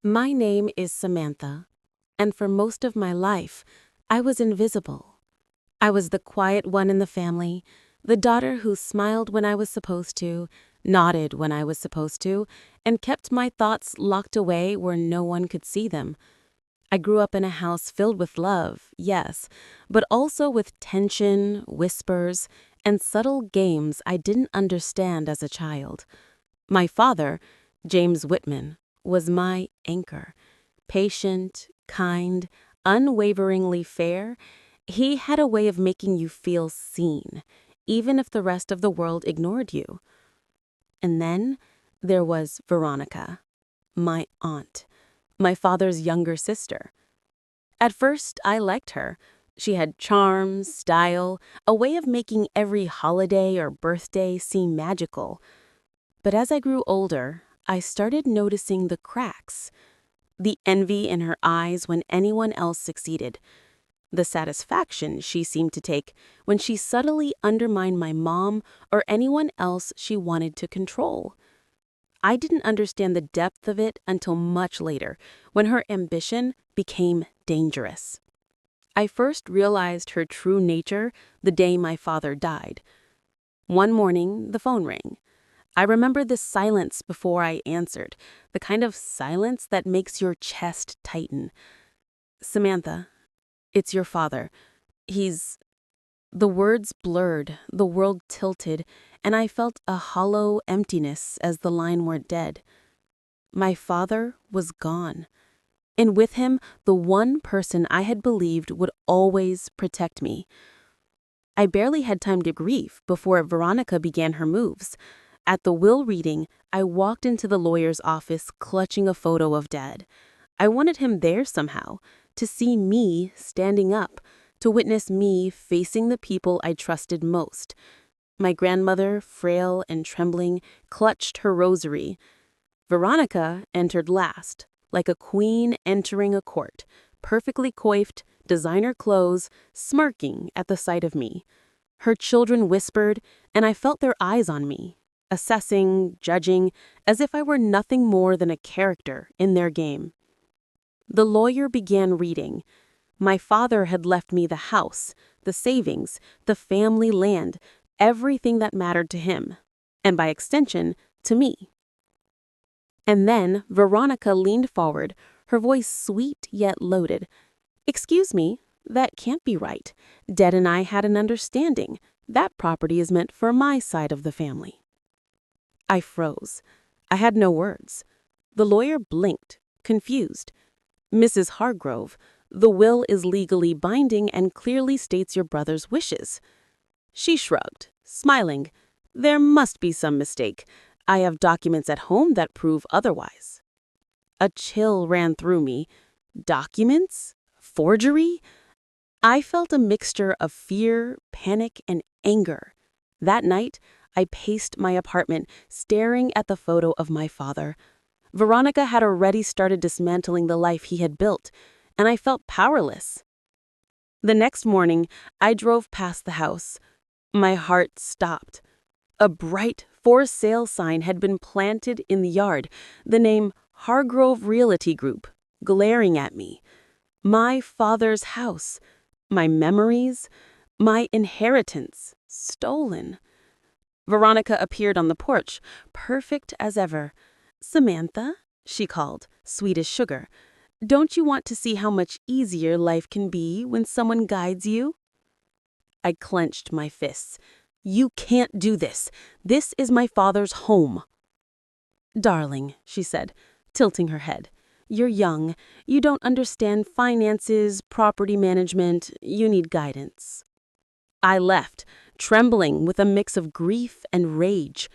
My name is Samantha, and for most of my life, I was invisible. I was the quiet one in the family, the daughter who smiled when I was supposed to, nodded when I was supposed to, and kept my thoughts locked away where no one could see them. I grew up in a house filled with love, yes, but also with tension, whispers, and subtle games I didn't understand as a child. My father, James Whitman, was my anchor. Patient, kind, unwaveringly fair, he had a way of making you feel seen, even if the rest of the world ignored you. And then there was Veronica, my aunt, my father's younger sister. At first, I liked her. She had charm, style, a way of making every holiday or birthday seem magical. But as I grew older, I started noticing the cracks. The envy in her eyes when anyone else succeeded. The satisfaction she seemed to take when she subtly undermined my mom or anyone else she wanted to control. I didn't understand the depth of it until much later, when her ambition became dangerous. I first realized her true nature the day my father died. One morning, the phone rang. I remember the silence before I answered, the kind of silence that makes your chest tighten. "Samantha, it's your father. He's—" The words blurred, the world tilted, and I felt a hollow emptiness as the line went dead. My father was gone, and with him, the one person I had believed would always protect me. I barely had time to grieve before Veronica began her moves. At the will reading, I walked into the lawyer's office clutching a photo of Dad. I wanted him there somehow, to see me standing up, to witness me facing the people I trusted most. My grandmother, frail and trembling, clutched her rosary. Veronica entered last, like a queen entering a court, perfectly coiffed, designer clothes, smirking at the sight of me. Her children whispered, and I felt their eyes on me, assessing, judging, as if I were nothing more than a character in their game. The lawyer began reading. My father had left me the house, the savings, the family land, everything that mattered to him, and by extension, to me. And then Veronica leaned forward, her voice sweet yet loaded. "Excuse me, that can't be right. Dad and I had an understanding. That property is meant for my side of the family." I froze. I had no words. The lawyer blinked, confused. "Mrs. Hargrove, the will is legally binding and clearly states your brother's wishes." She shrugged, smiling. "There must be some mistake. I have documents at home that prove otherwise." A chill ran through me. Documents? Forgery? I felt a mixture of fear, panic, and anger. That night, I paced my apartment, staring at the photo of my father. Veronica had already started dismantling the life he had built, and I felt powerless. The next morning, I drove past the house. My heart stopped. A bright for sale sign had been planted in the yard, the name Hargrove Realty Group, glaring at me. My father's house, my memories, my inheritance, stolen. Veronica appeared on the porch, perfect as ever. "Samantha," she called, sweet as sugar, "don't you want to see how much easier life can be when someone guides you?" I clenched my fists. "You can't do this. This is my father's home." "Darling," she said, tilting her head, "you're young. You don't understand finances, property management. You need guidance." I left, trembling with a mix of grief and rage.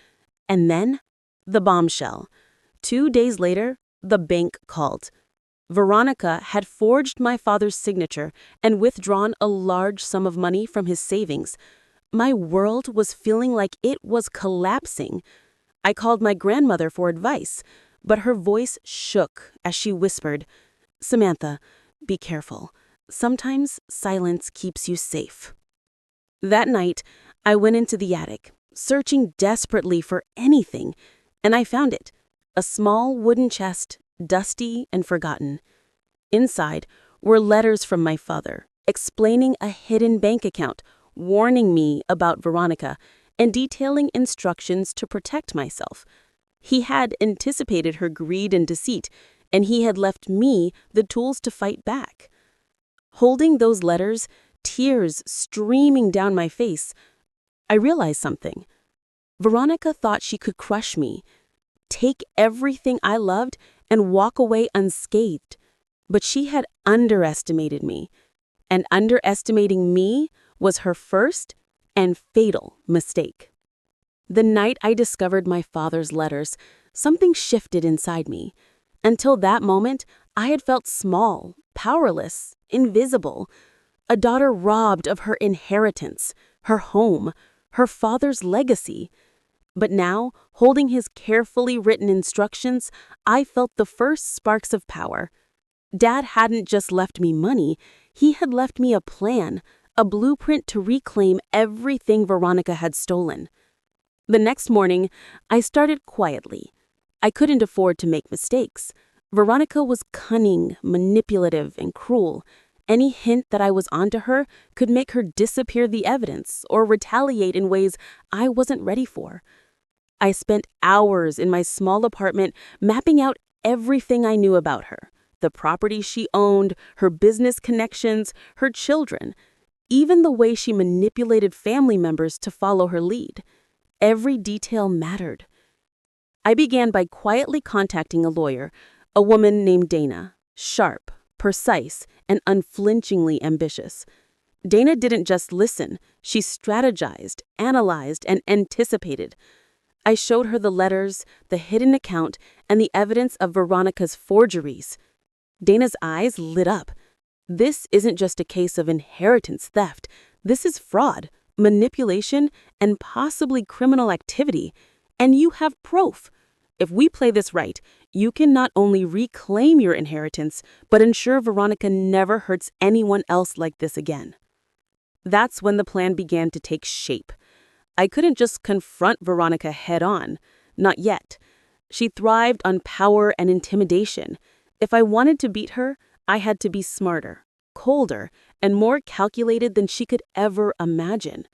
And then, the bombshell. 2 days later, the bank called. Veronica had forged my father's signature and withdrawn a large sum of money from his savings. My world was feeling like it was collapsing. I called my grandmother for advice, but her voice shook as she whispered, "Samantha, be careful. Sometimes silence keeps you safe." That night, I went into the attic, searching desperately for anything, and I found it. A small wooden chest, dusty and forgotten. Inside were letters from my father, explaining a hidden bank account, warning me about Veronica, and detailing instructions to protect myself. He had anticipated her greed and deceit, and he had left me the tools to fight back. Holding those letters, tears streaming down my face, I realized something. Veronica thought she could crush me, take everything I loved, and walk away unscathed. But she had underestimated me, and underestimating me was her first and fatal mistake. The night I discovered my father's letters, something shifted inside me. Until that moment, I had felt small, powerless, invisible, a daughter robbed of her inheritance, her home, her father's legacy. But now, holding his carefully written instructions, I felt the first sparks of power. Dad hadn't just left me money, he had left me a plan, a blueprint to reclaim everything Veronica had stolen. The next morning, I started quietly. I couldn't afford to make mistakes. Veronica was cunning, manipulative, and cruel. Any hint that I was onto her could make her disappear the evidence or retaliate in ways I wasn't ready for. I spent hours in my small apartment mapping out everything I knew about her. The property she owned, her business connections, her children, even the way she manipulated family members to follow her lead. Every detail mattered. I began by quietly contacting a lawyer, a woman named Dana, sharp, precise, and unflinchingly ambitious. Dana didn't just listen, she strategized, analyzed, and anticipated. I showed her the letters, the hidden account, and the evidence of Veronica's forgeries. Dana's eyes lit up. This isn't just a case of inheritance theft. This is fraud, manipulation, and possibly criminal activity. And you have proof. If we play this right, you can not only reclaim your inheritance, but ensure Veronica never hurts anyone else like this again. That's when the plan began to take shape. I couldn't just confront Veronica head-on. Not yet. She thrived on power and intimidation. If I wanted to beat her, I had to be smarter, colder, and more calculated than she could ever imagine.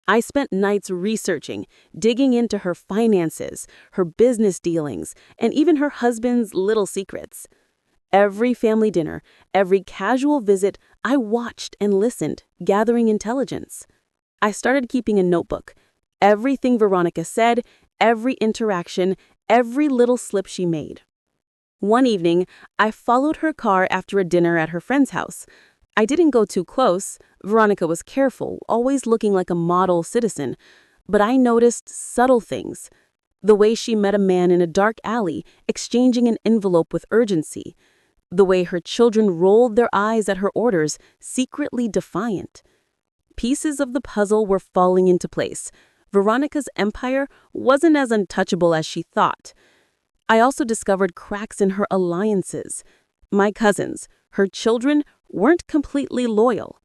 I spent nights researching, digging into her finances, her business dealings, and even her husband's little secrets. Every family dinner, every casual visit, I watched and listened, gathering intelligence. I started keeping a notebook. Everything Veronica said, every interaction, every little slip she made. One evening, I followed her car after a dinner at her friend's house. I didn't go too close. Veronica was careful, always looking like a model citizen. But I noticed subtle things. The way she met a man in a dark alley, exchanging an envelope with urgency. The way her children rolled their eyes at her orders, secretly defiant. Pieces of the puzzle were falling into place. Veronica's empire wasn't as untouchable as she thought. I also discovered cracks in her alliances. My cousins, her children, weren't completely loyal.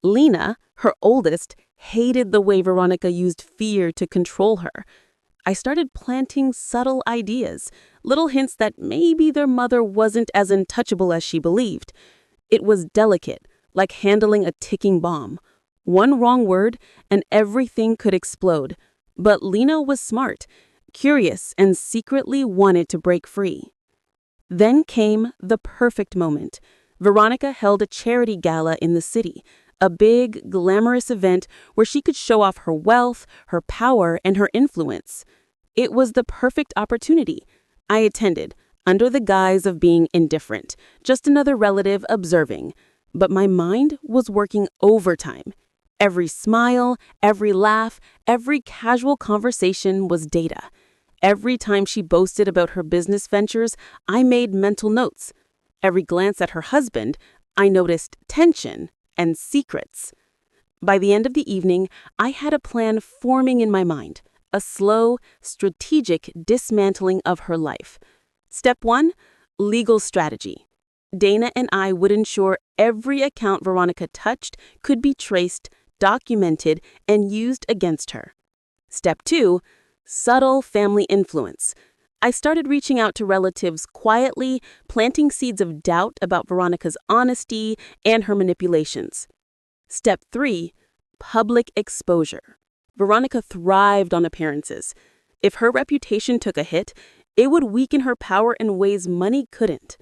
Lena, her oldest, hated the way Veronica used fear to control her. I started planting subtle ideas, little hints that maybe their mother wasn't as untouchable as she believed. It was delicate, like handling a ticking bomb. One wrong word, and everything could explode. But Lena was smart, curious, and secretly wanted to break free. Then came the perfect moment. Veronica held a charity gala in the city, a big, glamorous event where she could show off her wealth, her power, and her influence. It was the perfect opportunity. I attended, under the guise of being indifferent, just another relative observing. But my mind was working overtime. Every smile, every laugh, every casual conversation was data. Every time she boasted about her business ventures, I made mental notes. Every glance at her husband, I noticed tension and secrets. By the end of the evening, I had a plan forming in my mind, a slow, strategic dismantling of her life. Step 1, legal strategy. Dana and I would ensure every account Veronica touched could be traced, documented, and used against her. Step 2, subtle family influence. I started reaching out to relatives quietly, planting seeds of doubt about Veronica's honesty and her manipulations. Step 3. Public exposure. Veronica thrived on appearances. If her reputation took a hit, it would weaken her power in ways money couldn't.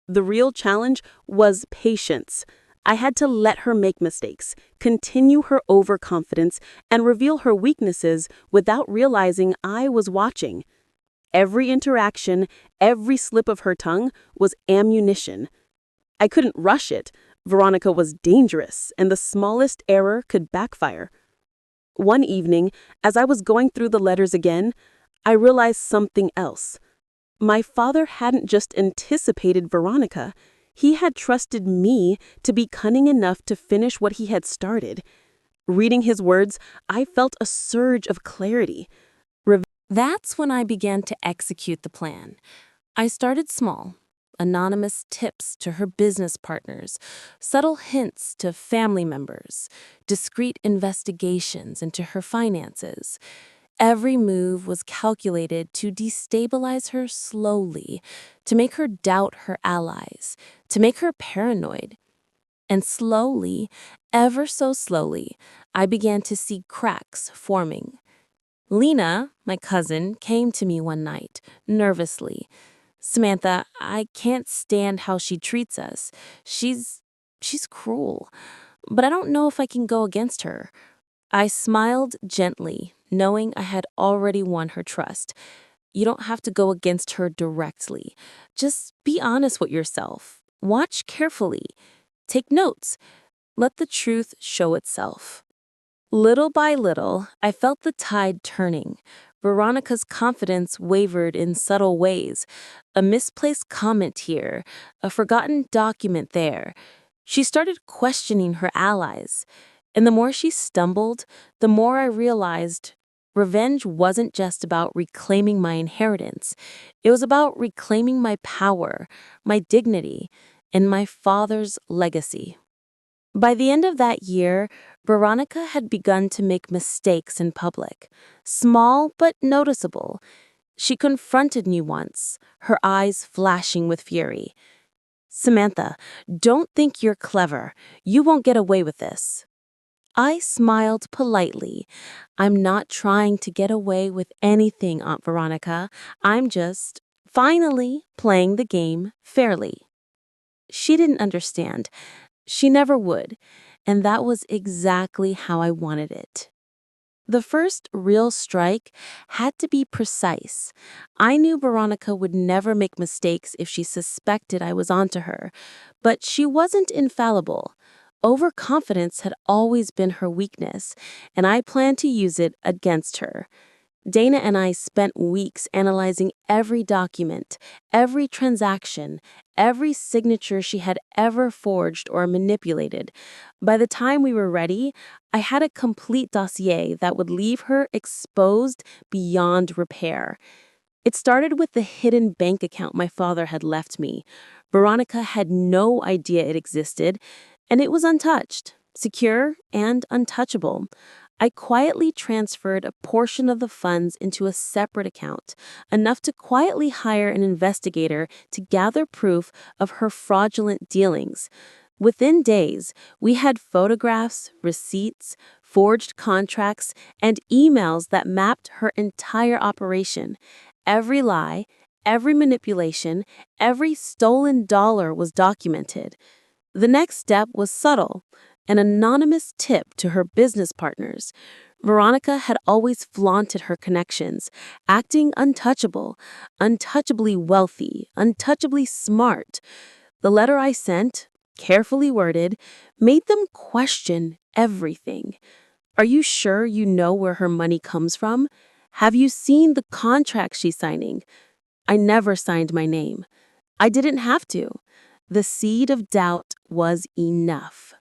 The real challenge was patience. I had to let her make mistakes, continue her overconfidence, and reveal her weaknesses without realizing I was watching. Every interaction, every slip of her tongue was ammunition. I couldn't rush it. Veronica was dangerous, and the smallest error could backfire. One evening, as I was going through the letters again, I realized something else. My father hadn't just anticipated Veronica. He had trusted me to be cunning enough to finish what he had started. Reading his words, I felt a surge of clarity. That's when I began to execute the plan. I started small. Anonymous tips to her business partners, subtle hints to family members, discreet investigations into her finances. Every move was calculated to destabilize her slowly, to make her doubt her allies, to make her paranoid. And slowly, ever so slowly, I began to see cracks forming. Lena, my cousin, came to me one night, nervously. "Samantha, I can't stand how she treats us. She's cruel, but I don't know if I can go against her." I smiled gently, knowing I had already won her trust. You don't have to go against her directly. Just be honest with yourself. Watch carefully. Take notes. Let the truth show itself. Little by little, I felt the tide turning. Veronica's confidence wavered in subtle ways. A misplaced comment here, a forgotten document there. She started questioning her allies. And the more she stumbled, the more I realized revenge wasn't just about reclaiming my inheritance. It was about reclaiming my power, my dignity, and my father's legacy. By the end of that year, Veronica had begun to make mistakes in public, small but noticeable. She confronted me once, her eyes flashing with fury. "Samantha, don't think you're clever. You won't get away with this." I smiled politely. "I'm not trying to get away with anything, Aunt Veronica. I'm just, finally, playing the game fairly." She didn't understand. She never would, and that was exactly how I wanted it. The first real strike had to be precise. I knew Veronica would never make mistakes if she suspected I was onto her, but she wasn't infallible. Overconfidence had always been her weakness, and I planned to use it against her. Dana and I spent weeks analyzing every document, every transaction, every signature she had ever forged or manipulated. By the time we were ready, I had a complete dossier that would leave her exposed beyond repair. It started with the hidden bank account my father had left me. Veronica had no idea it existed, and it was untouched, secure, and untouchable. I quietly transferred a portion of the funds into a separate account, enough to quietly hire an investigator to gather proof of her fraudulent dealings. Within days, we had photographs, receipts, forged contracts, and emails that mapped her entire operation. Every lie, every manipulation, every stolen dollar was documented. The next step was subtle, an anonymous tip to her business partners. Veronica had always flaunted her connections, acting untouchable, untouchably wealthy, untouchably smart. The letter I sent, carefully worded, made them question everything. "Are you sure you know where her money comes from? Have you seen the contracts she's signing?" I never signed my name. I didn't have to. The seed of doubt was enough.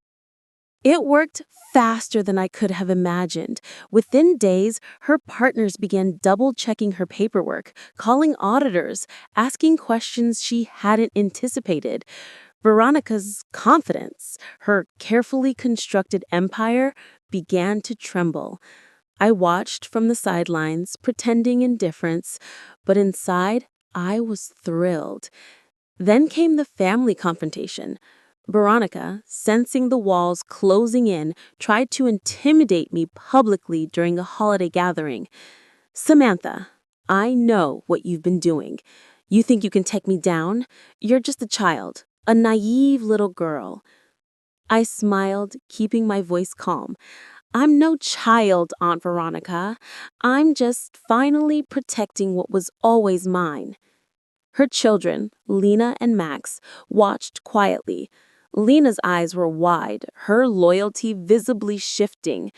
It worked faster than I could have imagined. Within days, her partners began double-checking her paperwork, calling auditors, asking questions she hadn't anticipated. Veronica's confidence, her carefully constructed empire, began to tremble. I watched from the sidelines, pretending indifference, but inside, I was thrilled. Then came the family confrontation. Veronica, sensing the walls closing in, tried to intimidate me publicly during a holiday gathering. Samantha, I know what you've been doing. You think you can take me down? You're just a child, a naive little girl. I smiled, keeping my voice calm. I'm no child, Aunt Veronica. I'm just finally protecting what was always mine. Her children, Lena and Max, watched quietly. Lena's eyes were wide, her loyalty visibly shifting.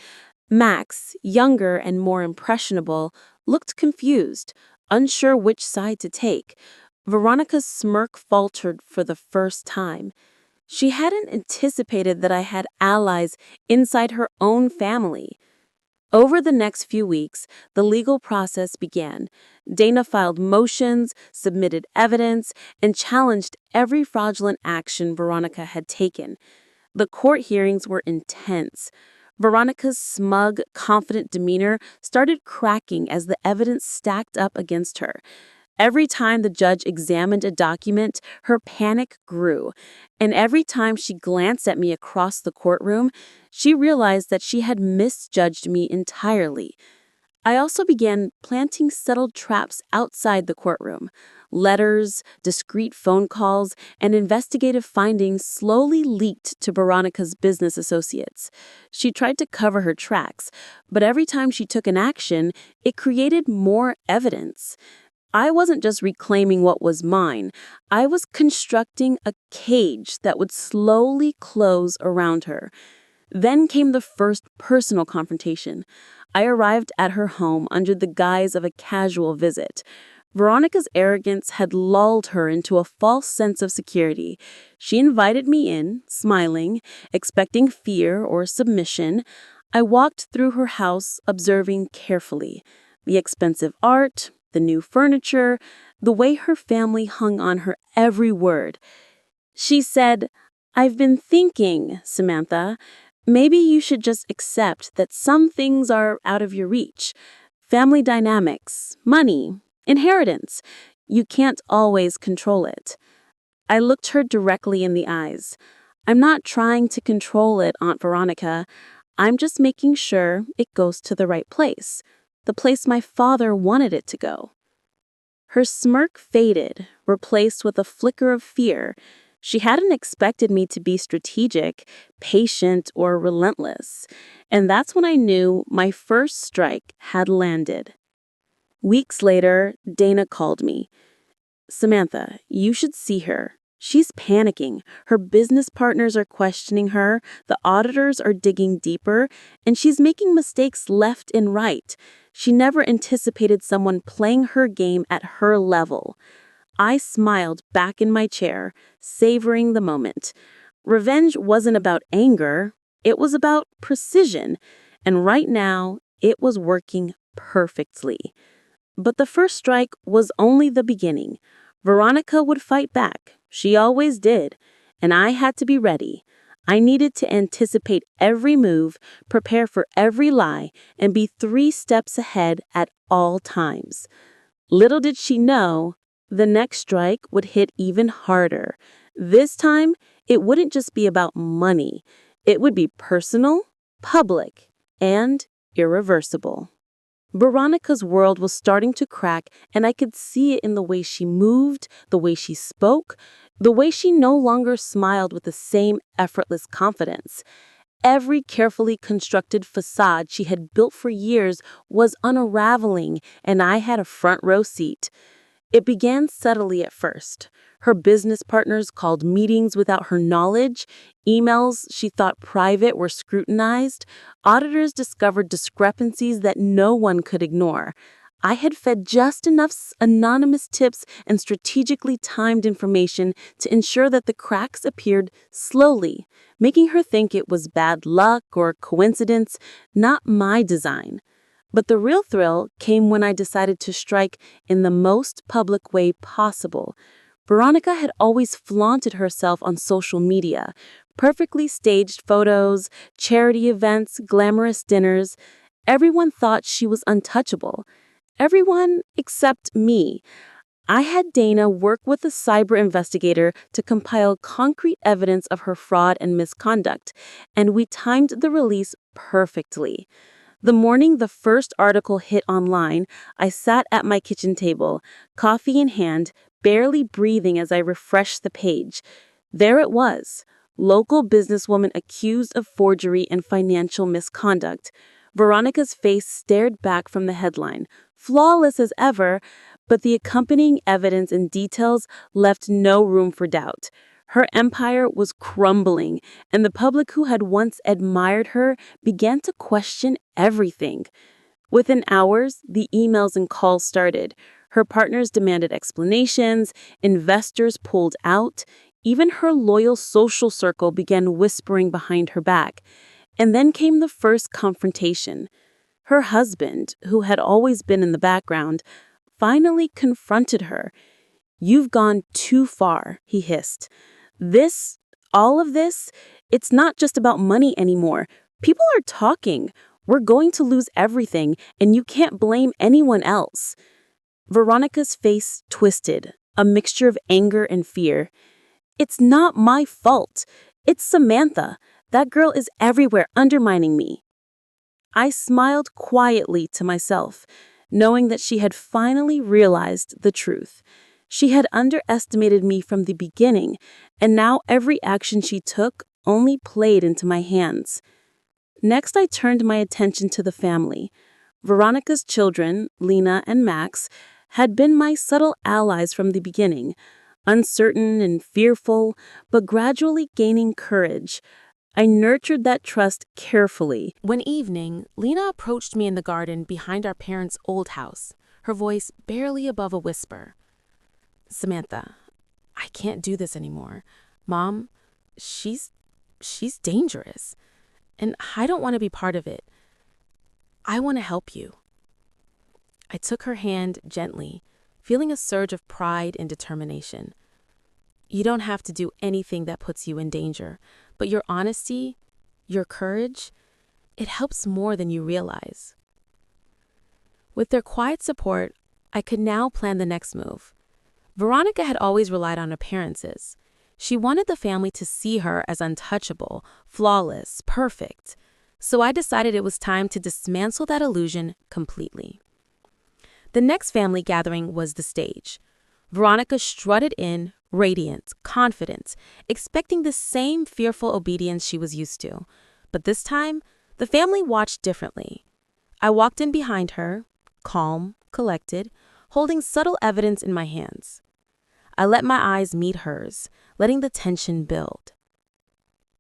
Max, younger and more impressionable, looked confused, unsure which side to take. Veronica's smirk faltered for the first time. She hadn't anticipated that I had allies inside her own family. Over the next few weeks, the legal process began. Dana filed motions, submitted evidence, and challenged every fraudulent action Veronica had taken. The court hearings were intense. Veronica's smug, confident demeanor started cracking as the evidence stacked up against her. Every time the judge examined a document, her panic grew. And every time she glanced at me across the courtroom, she realized that she had misjudged me entirely. I also began planting subtle traps outside the courtroom. Letters, discreet phone calls, and investigative findings slowly leaked to Veronica's business associates. She tried to cover her tracks, but every time she took an action, it created more evidence. I wasn't just reclaiming what was mine. I was constructing a cage that would slowly close around her. Then came the first personal confrontation. I arrived at her home under the guise of a casual visit. Veronica's arrogance had lulled her into a false sense of security. She invited me in, smiling, expecting fear or submission. I walked through her house, observing carefully the expensive art, the new furniture, the way her family hung on her every word. She said, "I've been thinking, Samantha, maybe you should just accept that some things are out of your reach. Family dynamics, money, inheritance. You can't always control it." I looked her directly in the eyes. "I'm not trying to control it, Aunt Veronica. I'm just making sure it goes to the right place. The place my father wanted it to go." Her smirk faded, replaced with a flicker of fear. She hadn't expected me to be strategic, patient, or relentless. And that's when I knew my first strike had landed. Weeks later, Dana called me. "Samantha, you should see her. She's panicking. Her business partners are questioning her, the auditors are digging deeper, and she's making mistakes left and right. She never anticipated someone playing her game at her level." I smiled back in my chair, savoring the moment. Revenge wasn't about anger, it was about precision, and right now, it was working perfectly. But the first strike was only the beginning. Veronica would fight back. She always did. And I had to be ready. I needed to anticipate every move, prepare for every lie, and be 3 steps ahead at all times. Little did she know, the next strike would hit even harder. This time, it wouldn't just be about money. It would be personal, public, and irreversible. Veronica's world was starting to crack, and I could see it in the way she moved, the way she spoke, the way she no longer smiled with the same effortless confidence. Every carefully constructed facade she had built for years was unraveling, and I had a front row seat. It began subtly at first. Her business partners called meetings without her knowledge. Emails she thought private were scrutinized. Auditors discovered discrepancies that no one could ignore. I had fed just enough anonymous tips and strategically timed information to ensure that the cracks appeared slowly, making her think it was bad luck or coincidence, not my design. But the real thrill came when I decided to strike in the most public way possible. Veronica had always flaunted herself on social media, perfectly staged photos, charity events, glamorous dinners. Everyone thought she was untouchable. Everyone except me. I had Dana work with a cyber investigator to compile concrete evidence of her fraud and misconduct, and we timed the release perfectly. The morning the first article hit online, I sat at my kitchen table, coffee in hand, barely breathing as I refreshed the page. There it was. Local businesswoman accused of forgery and financial misconduct. Veronica's face stared back from the headline, flawless as ever, but the accompanying evidence and details left no room for doubt. Her empire was crumbling, and the public who had once admired her began to question everything. Within hours, the emails and calls started. Her partners demanded explanations, investors pulled out, even her loyal social circle began whispering behind her back. And then came the first confrontation. Her husband, who had always been in the background, finally confronted her. "You've gone too far," he hissed. All of this, it's not just about money anymore. People are talking. We're going to lose everything, and you can't blame anyone else." Veronica's face twisted, a mixture of anger and fear. "It's not my fault. It's Samantha. That girl is everywhere undermining me." I smiled quietly to myself, knowing that she had finally realized the truth. She had underestimated me from the beginning, and now every action she took only played into my hands. Next, I turned my attention to the family. Veronica's children, Lena and Max, had been my subtle allies from the beginning, uncertain and fearful, but gradually gaining courage. I nurtured that trust carefully. One evening, Lena approached me in the garden behind our parents' old house, her voice barely above a whisper. "Samantha, I can't do this anymore. Mom, she's dangerous, and I don't want to be part of it. I want to help you." I took her hand gently, feeling a surge of pride and determination. "You don't have to do anything that puts you in danger, but your honesty, your courage, it helps more than you realize." With their quiet support, I could now plan the next move. Veronica had always relied on appearances. She wanted the family to see her as untouchable, flawless, perfect. So I decided it was time to dismantle that illusion completely. The next family gathering was the stage. Veronica strutted in, radiant, confident, expecting the same fearful obedience she was used to. But this time, the family watched differently. I walked in behind her, calm, collected, holding subtle evidence in my hands. I let my eyes meet hers, letting the tension build.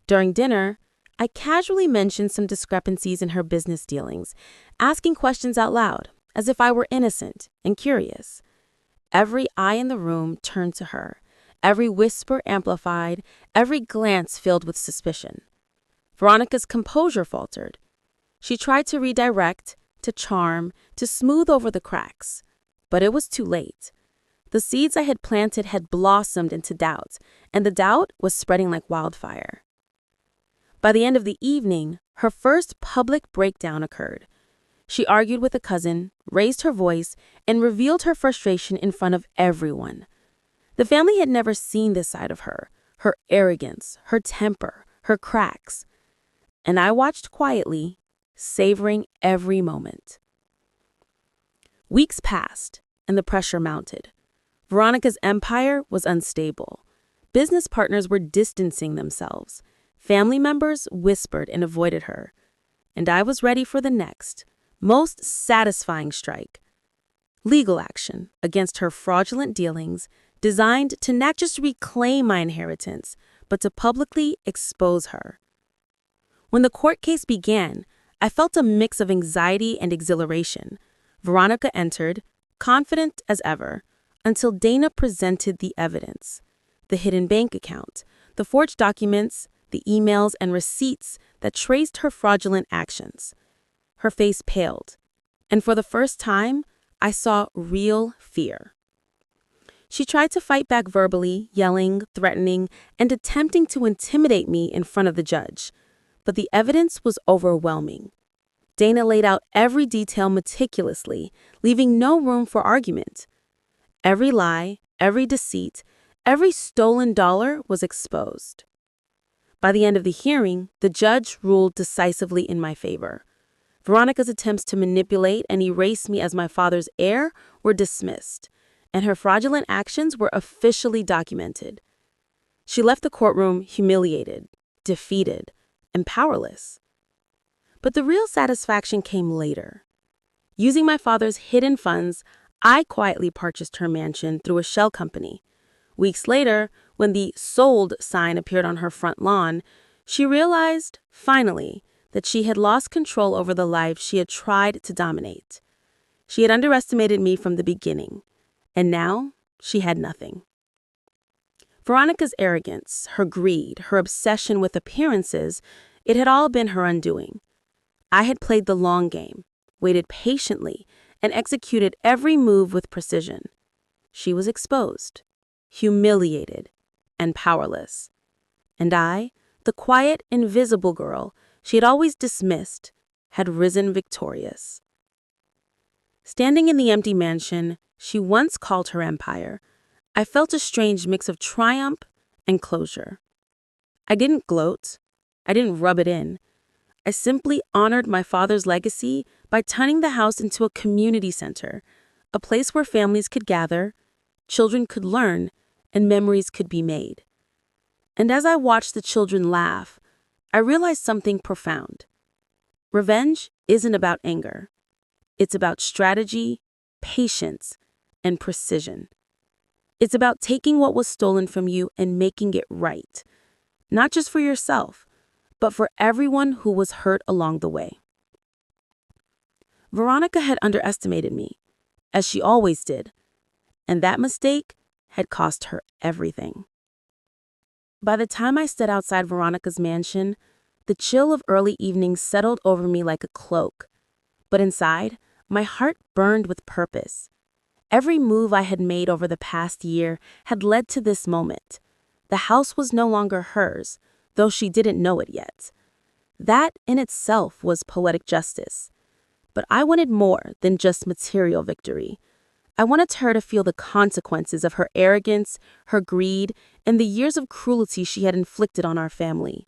During dinner, I casually mentioned some discrepancies in her business dealings, asking questions out loud, as if I were innocent and curious. Every eye in the room turned to her, every whisper amplified, every glance filled with suspicion. Veronica's composure faltered. She tried to redirect, to charm, to smooth over the cracks. But it was too late. The seeds I had planted had blossomed into doubt, and the doubt was spreading like wildfire. By the end of the evening, her first public breakdown occurred. She argued with a cousin, raised her voice, and revealed her frustration in front of everyone. The family had never seen this side of her arrogance, her temper, her cracks. And I watched quietly, savoring every moment. Weeks passed, and the pressure mounted. Veronica's empire was unstable. Business partners were distancing themselves. Family members whispered and avoided her. And I was ready for the next, most satisfying strike. Legal action against her fraudulent dealings, designed to not just reclaim my inheritance, but to publicly expose her. When the court case began, I felt a mix of anxiety and exhilaration. Veronica entered, confident as ever, until Dana presented the evidence. The hidden bank account, the forged documents, the emails and receipts that traced her fraudulent actions. Her face paled, and for the first time, I saw real fear. She tried to fight back verbally, yelling, threatening, and attempting to intimidate me in front of the judge. But the evidence was overwhelming. Dana laid out every detail meticulously, leaving no room for argument. Every lie, every deceit, every stolen dollar was exposed. By the end of the hearing, the judge ruled decisively in my favor. Veronica's attempts to manipulate and erase me as my father's heir were dismissed, and her fraudulent actions were officially documented. She left the courtroom humiliated, defeated, and powerless. But the real satisfaction came later. Using my father's hidden funds, I quietly purchased her mansion through a shell company. Weeks later, when the "sold" sign appeared on her front lawn, she realized, finally, that she had lost control over the life she had tried to dominate. She had underestimated me from the beginning, and now she had nothing. Veronica's arrogance, her greed, her obsession with appearances, it had all been her undoing. I had played the long game, waited patiently, and executed every move with precision. She was exposed, humiliated, and powerless. And I, the quiet, invisible girl she had always dismissed, had risen victorious. Standing in the empty mansion she once called her empire, I felt a strange mix of triumph and closure. I didn't gloat. I didn't rub it in. I simply honored my father's legacy by turning the house into a community center, a place where families could gather, children could learn, and memories could be made. And as I watched the children laugh, I realized something profound. Revenge isn't about anger. It's about strategy, patience, and precision. It's about taking what was stolen from you and making it right, not just for yourself, but for everyone who was hurt along the way. Veronica had underestimated me, as she always did, and that mistake had cost her everything. By the time I stood outside Veronica's mansion, the chill of early evening settled over me like a cloak. But inside, my heart burned with purpose. Every move I had made over the past year had led to this moment. The house was no longer hers, though she didn't know it yet. That in itself was poetic justice. But I wanted more than just material victory. I wanted her to feel the consequences of her arrogance, her greed, and the years of cruelty she had inflicted on our family.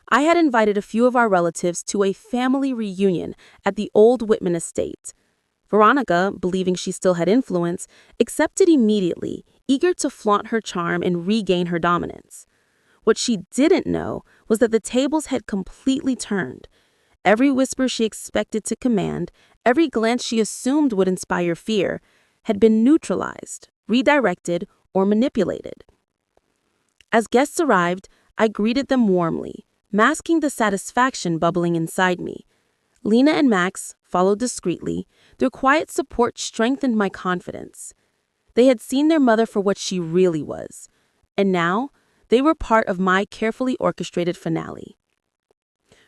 I had invited a few of our relatives to a family reunion at the old Whitman estate. Veronica, believing she still had influence, accepted immediately, eager to flaunt her charm and regain her dominance. What she didn't know was that the tables had completely turned. Every whisper she expected to command, every glance she assumed would inspire fear, had been neutralized, redirected, or manipulated. As guests arrived, I greeted them warmly, masking the satisfaction bubbling inside me. Lena and Max followed discreetly. Their quiet support strengthened my confidence. They had seen their mother for what she really was, and now they were part of my carefully orchestrated finale.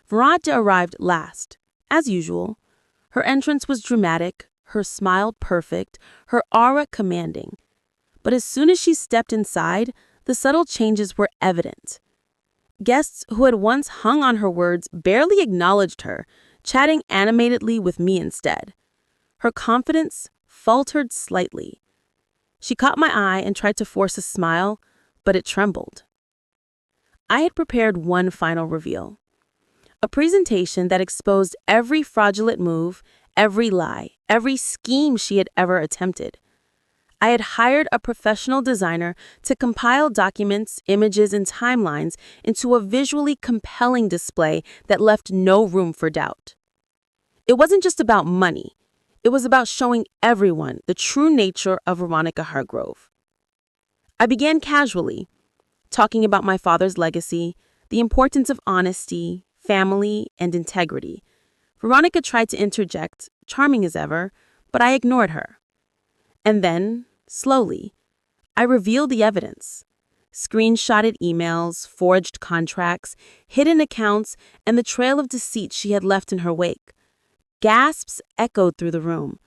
Veronica arrived last, as usual. Her entrance was dramatic, her smile perfect, her aura commanding. But as soon as she stepped inside, the subtle changes were evident. Guests who had once hung on her words barely acknowledged her, chatting animatedly with me instead. Her confidence faltered slightly. She caught my eye and tried to force a smile, but it trembled. I had prepared one final reveal. A presentation that exposed every fraudulent move, every lie, every scheme she had ever attempted. I had hired a professional designer to compile documents, images, and timelines into a visually compelling display that left no room for doubt. It wasn't just about money. It was about showing everyone the true nature of Veronica Hargrove. I began casually, talking about my father's legacy, the importance of honesty, family, and integrity. Veronica tried to interject, charming as ever, but I ignored her. And then, slowly, I revealed the evidence. Screenshotted emails, forged contracts, hidden accounts, and the trail of deceit she had left in her wake. Gasps echoed through the room.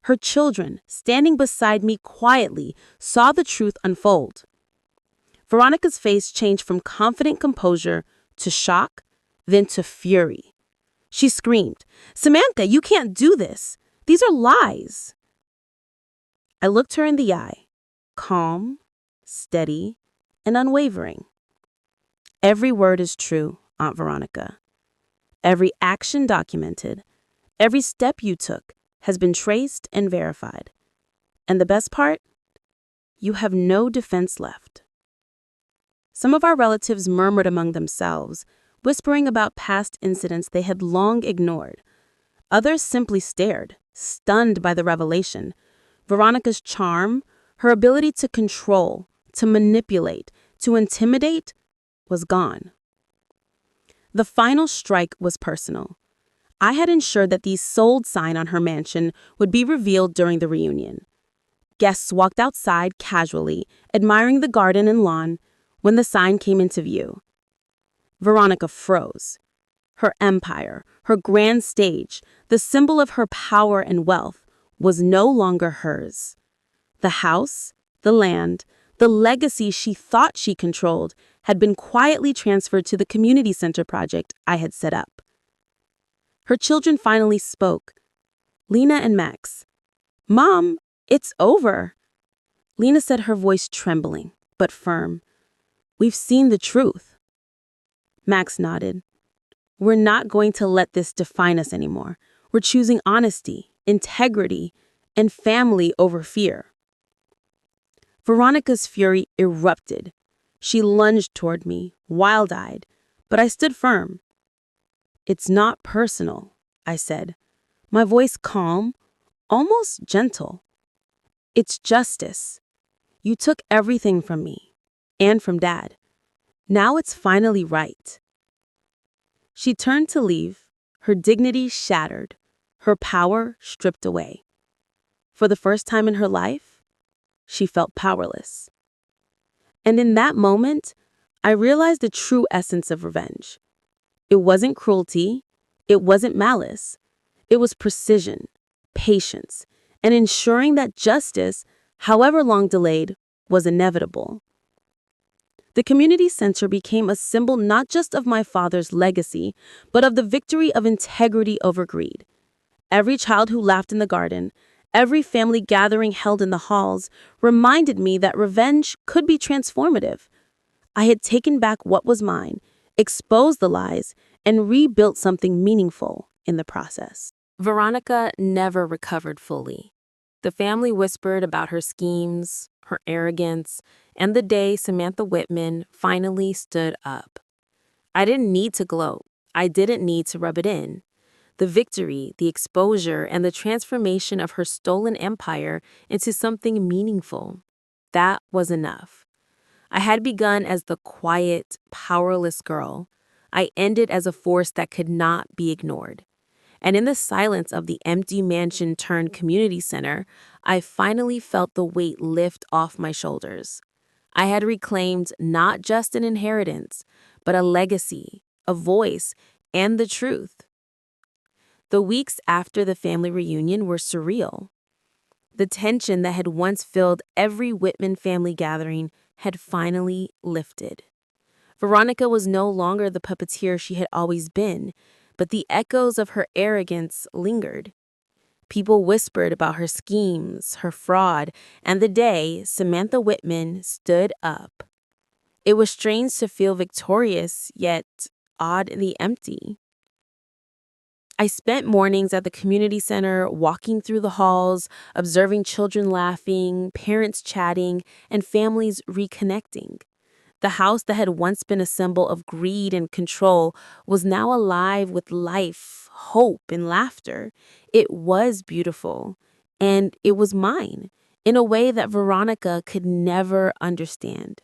Her children, standing beside me quietly, saw the truth unfold. Veronica's face changed from confident composure to shock, then to fury. She screamed, "Samantha, you can't do this. These are lies." I looked her in the eye, calm, steady, and unwavering. Every word is true, Aunt Veronica. Every action documented, every step you took has been traced and verified. And the best part? You have no defense left. Some of our relatives murmured among themselves, whispering about past incidents they had long ignored. Others simply stared, stunned by the revelation. Veronica's charm, her ability to control, to manipulate, to intimidate, was gone. The final strike was personal. I had ensured that the sold sign on her mansion would be revealed during the reunion. Guests walked outside casually, admiring the garden and lawn, when the sign came into view. Veronica froze. Her empire, her grand stage, the symbol of her power and wealth, was no longer hers. The house, the land, the legacy she thought she controlled had been quietly transferred to the community center project I had set up. Her children finally spoke. Lena and Max. "Mom, it's over." Lena said, her voice trembling, but firm. "We've seen the truth." Max nodded. "We're not going to let this define us anymore. We're choosing honesty, integrity, and family over fear." Veronica's fury erupted. She lunged toward me, wild-eyed, but I stood firm. "It's not personal," I said, my voice calm, almost gentle. "It's justice. You took everything from me, and from Dad. Now it's finally right." She turned to leave, her dignity shattered, her power stripped away. For the first time in her life, she felt powerless. And in that moment, I realized the true essence of revenge. It wasn't cruelty, it wasn't malice. It was precision, patience, and ensuring that justice, however long delayed, was inevitable. The community center became a symbol not just of my father's legacy, but of the victory of integrity over greed. Every child who laughed in the garden, every family gathering held in the halls, reminded me that revenge could be transformative. I had taken back what was mine, exposed the lies, and rebuilt something meaningful in the process. Veronica never recovered fully. The family whispered about her schemes, her arrogance, and the day Samantha Whitman finally stood up. I didn't need to gloat. I didn't need to rub it in. The victory, the exposure, and the transformation of her stolen empire into something meaningful. That was enough. I had begun as the quiet, powerless girl. I ended as a force that could not be ignored. And in the silence of the empty mansion turned community center, I finally felt the weight lift off my shoulders. I had reclaimed not just an inheritance, but a legacy, a voice, and the truth. The weeks after the family reunion were surreal. The tension that had once filled every Whitman family gathering had finally lifted. Veronica was no longer the puppeteer she had always been, but the echoes of her arrogance lingered. People whispered about her schemes, her fraud, and the day Samantha Whitman stood up. It was strange to feel victorious, yet oddly empty. I spent mornings at the community center, walking through the halls, observing children laughing, parents chatting, and families reconnecting. The house that had once been a symbol of greed and control was now alive with life, hope, and laughter. It was beautiful, and it was mine, in a way that Veronica could never understand.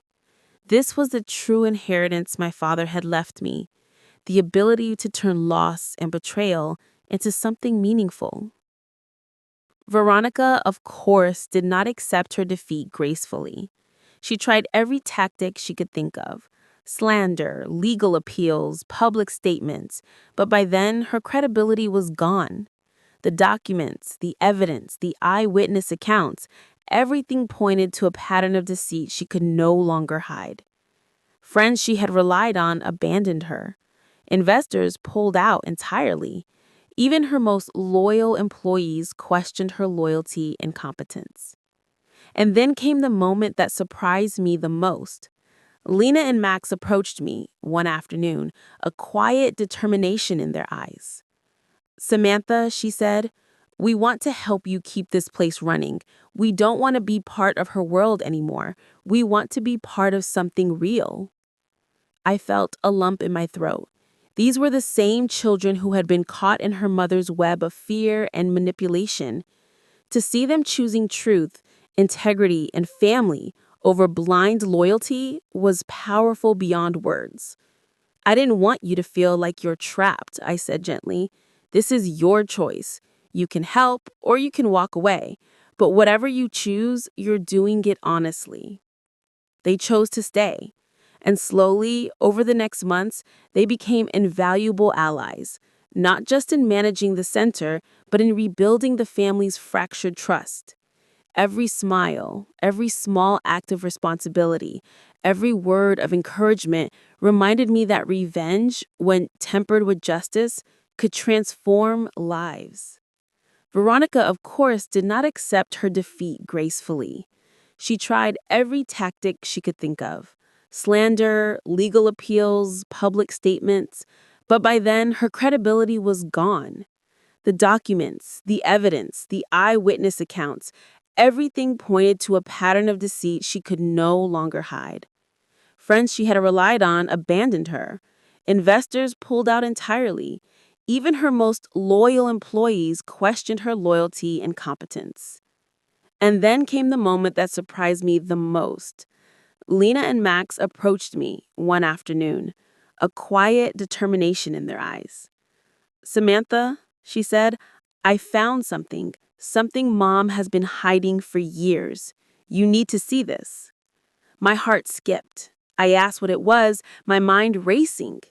This was the true inheritance my father had left me, the ability to turn loss and betrayal into something meaningful. Veronica, of course, did not accept her defeat gracefully. She tried every tactic she could think of: slander, legal appeals, public statements, but by then her credibility was gone. The documents, the evidence, the eyewitness accounts, everything pointed to a pattern of deceit she could no longer hide. Friends she had relied on abandoned her. Investors pulled out entirely. Even her most loyal employees questioned her loyalty and competence. And then came the moment that surprised me the most. Lena and Max approached me one afternoon, a quiet determination in their eyes. "Samantha," she said, "we want to help you keep this place running. We don't want to be part of her world anymore. We want to be part of something real." I felt a lump in my throat. These were the same children who had been caught in her mother's web of fear and manipulation. To see them choosing truth, integrity, and family over blind loyalty was powerful beyond words. "I didn't want you to feel like you're trapped," I said gently. "This is your choice. You can help or you can walk away. But whatever you choose, you're doing it honestly." They chose to stay. And slowly, over the next months, they became invaluable allies, not just in managing the center, but in rebuilding the family's fractured trust. Every smile, every small act of responsibility, every word of encouragement reminded me that revenge, when tempered with justice, could transform lives. Veronica, of course, did not accept her defeat gracefully. She tried every tactic she could think of: slander, legal appeals, public statements. But by then, her credibility was gone. The documents, the evidence, the eyewitness accounts, everything pointed to a pattern of deceit she could no longer hide. Friends she had relied on abandoned her. Investors pulled out entirely. Even her most loyal employees questioned her loyalty and competence. And then came the moment that surprised me the most. Lena and Max approached me one afternoon, a quiet determination in their eyes. "Samantha," she said, "I found something Mom has been hiding for years. You need to see this." My heart skipped. I asked what it was, my mind racing.